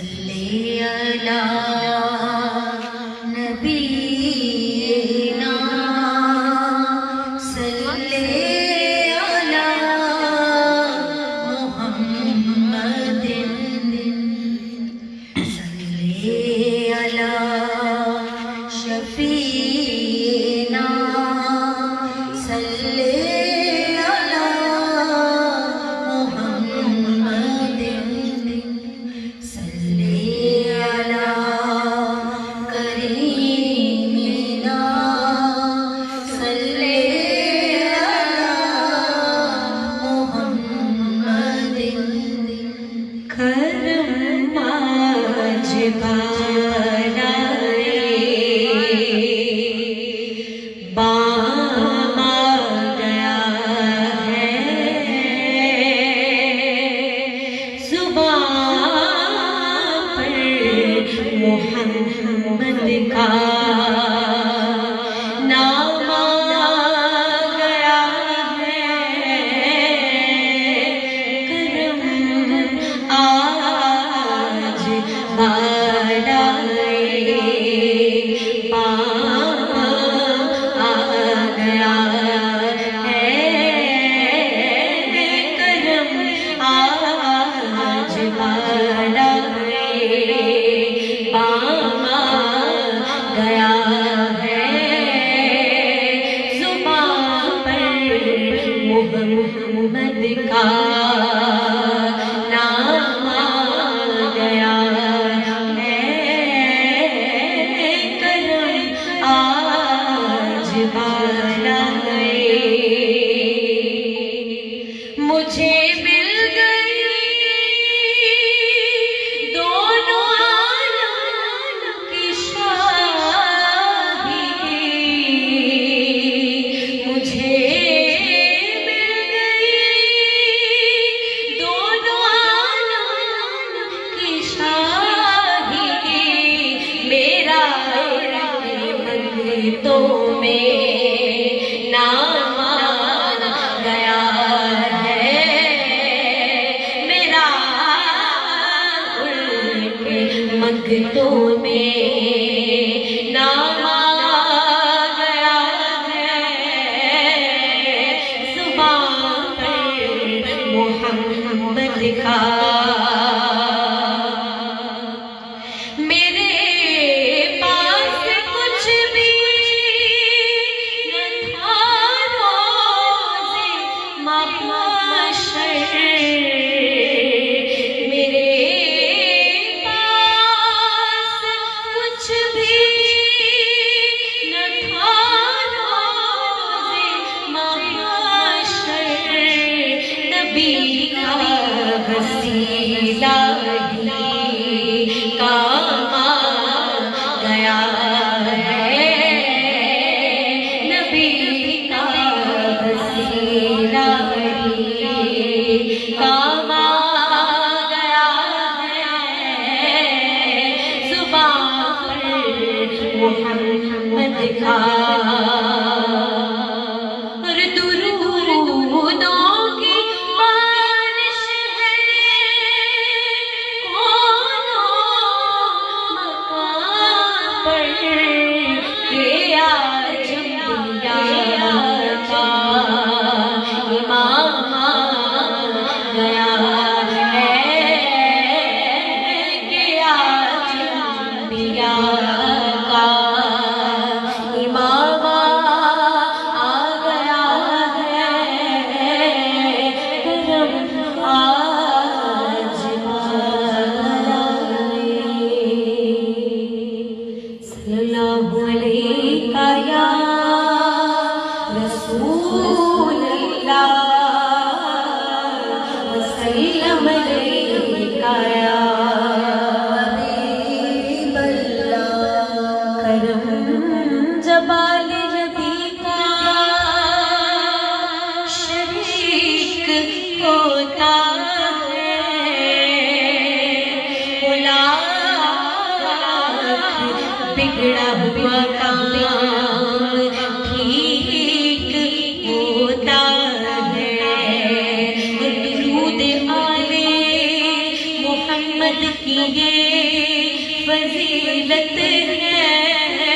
صلی علی نبینا صلی علی محمد صلی علی شفیعنا صلی محمد کا نام آ گیا ہے، کرم آج بالا آ گیا ہے، کرم آج بالا گیا ہے، زبان پر محمد کا نام آ گیا ہے، کرم آج بالا مجھے تو میں نام آ گیا ہے، میرا منگتوں میں نام آ گیا ہے، زبان پر محمد کا وسیلہ کام آ گیا ہے، نبی کا وسیلہ کام آ گیا ہے، زبان پر محمد کا جبال نبی کا شریک ہوتا ہے، بگڑا ہوا کام ٹھیک ہوتا ہے، درود آلے محمد کی فضیلت ہے